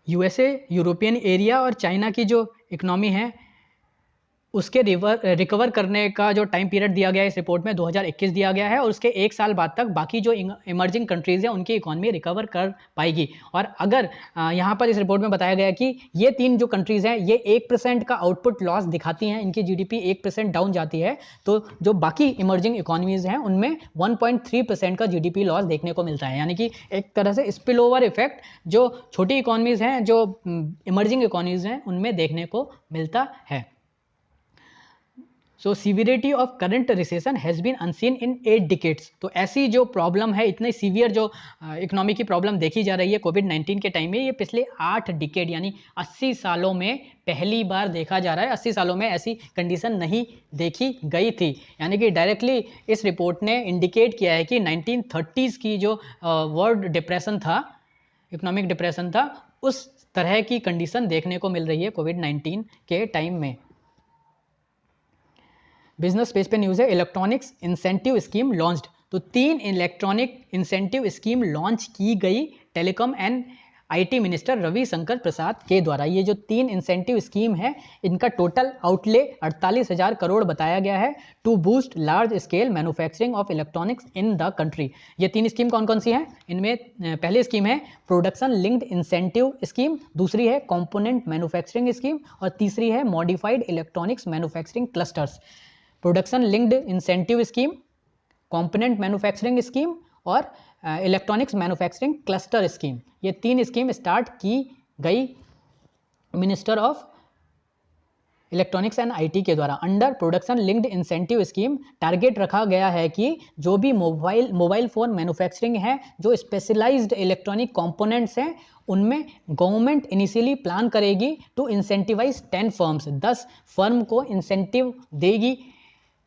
USA, European area और China की जो इकोनॉमी है उसके रिकवर करने का जो टाइम पीरियड दिया गया है इस रिपोर्ट में 2021 दिया गया है, और उसके 1 साल बाद तक बाकी जो इमर्जिंग कंट्रीज़ हैं उनकी इकोनॉमी रिकवर कर पाएगी। और अगर यहाँ पर इस रिपोर्ट में बताया गया है कि ये 3 जो कंट्रीज़ हैं ये 1% का आउटपुट लॉस दिखाती हैं, इनकी जीडीपी 1% डाउन जाती है, तो जो बाकी इमर्जिंग इकोनॉमीज़ हैं उनमें 1.3% का जीडीपी लॉस देखने को मिलता है। यानी कि एक तरह से स्पिल ओवर इफेक्ट जो छोटी इकोनॉमीज़ हैं, जो इमर्जिंग इकोनॉमीज़ हैं, उनमें देखने को मिलता है। So severity of current recession has been unseen in 8 decades. तो ऐसी जो प्रॉब्लम है, इतनी सीवियर जो इकोनॉमी की प्रॉब्लम देखी जा रही है कोविड-19 के टाइम में, ये पिछले 8 डिकेड यानी 80 सालों में पहली बार देखा जा रहा है। 80 सालों में ऐसी कंडीशन नहीं देखी गई थी। यानी कि डायरेक्टली इस रिपोर्ट ने इंडिकेट किया है कि 1930s की जो वर्ल्ड डिप्रेशन था, इकोनॉमिक डिप्रेशन था, उस तरह की कंडीशन देखने को मिल रही है कोविड-19 के टाइम में। बिजनेस पेज पे न्यूज़ है, इलेक्ट्रॉनिक्स इंसेंटिव स्कीम लॉन्च्ड। तो 3 इलेक्ट्रॉनिक इंसेंटिव स्कीम लॉन्च की गई telecom and IT minister Ravishankar Prasad के द्वारा। ये जो 3 इंसेंटिव स्कीम है इनका टोटल आउटले 48,000 करोड़ बताया गया है to boost large scale manufacturing of electronics in the country. ये 3 स्कीम कौन कौन सी हैं? इनमें पहली स्कीम है प्रोडक्शन लिंक्ड इंसेंटिव स्कीम, दूसरी है कंपोनेंट मैन्युफैक्चरिंग स्कीम और तीसरी है modified electronics manufacturing clusters. Production linked incentive scheme, component manufacturing scheme और इलेक्ट्रॉनिक्स मैन्युफैक्चरिंग क्लस्टर स्कीम, ये 3 स्कीम स्टार्ट की गई minister of electronics and IT के द्वारा। Under production linked incentive scheme target रखा गया है कि जो भी मोबाइल फ़ोन मैन्युफैक्चरिंग है, जो स्पेशलाइज्ड इलेक्ट्रॉनिक कंपोनेंट्स हैं, उनमें गवर्नमेंट इनिशियली प्लान करेगी टू इंसेंटिवाइज 10 फर्म्स, 10 फर्म को इंसेंटिव देगी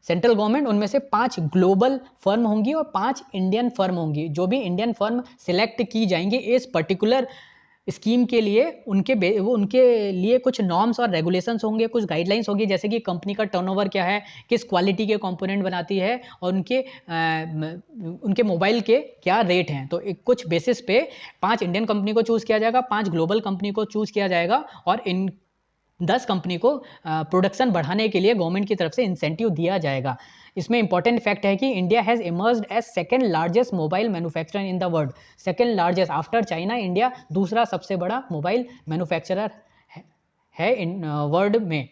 सेंट्रल गवर्नमेंट। उनमें से 5 ग्लोबल फर्म होंगी और 5 इंडियन फर्म होंगी। जो भी इंडियन फर्म सिलेक्ट की जाएंगी इस पर्टिकुलर स्कीम के लिए, उनके लिए कुछ नॉर्म्स और रेगुलेशंस होंगे, कुछ गाइडलाइंस होंगी, जैसे कि कंपनी का टर्नओवर क्या है, किस क्वालिटी के कंपोनेंट बनाती है और उनके मोबाइल के क्या रेट हैं। तो कुछ बेसिस पे 5 इंडियन कंपनी को चूज़ किया जाएगा, 5 ग्लोबल कंपनी को चूज़ किया जाएगा और इन 10 कंपनी को प्रोडक्शन बढ़ाने के लिए गवर्नमेंट की तरफ से इंसेंटिव दिया जाएगा। इसमें इंपॉर्टेंट फैक्ट है कि India has emerged as second largest mobile manufacturer in the world. Second largest after China, India दूसरा सबसे बड़ा मोबाइल मैन्युफैक्चरर है इन वर्ल्ड में।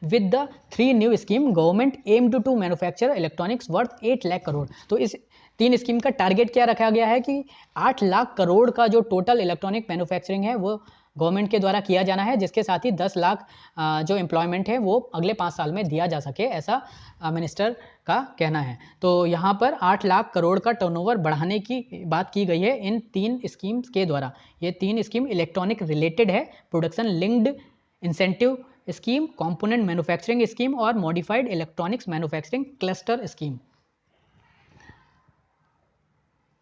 With the 3 new scheme government aimed to manufacture electronics worth 8 lakh crore. तो इस 3 scheme का target क्या रखा गया है कि 8 लाख करोड़ का जो टोटल इलेक्ट्रॉनिक मैन्युफैक्चरिंग है वो गवर्नमेंट के द्वारा किया जाना है, जिसके साथ ही 10 लाख जो एम्प्लॉयमेंट है वो अगले 5 साल में दिया जा सके, ऐसा मिनिस्टर का कहना है। तो यहाँ पर 8 लाख करोड़ का टर्नओवर बढ़ाने की बात की गई है इन 3 स्कीम्स के द्वारा। ये 3 स्कीम इलेक्ट्रॉनिक रिलेटेड है, production linked incentive scheme, component manufacturing scheme और modified electronics manufacturing cluster scheme.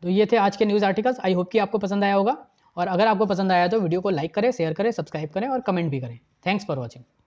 तो ये थे आज के न्यूज़ आर्टिकल्स। आई होप कि आपको पसंद आया होगा, और अगर आपको पसंद आया तो वीडियो को लाइक करें, शेयर करें, सब्सक्राइब करें और कमेंट भी करें। Thanks for watching.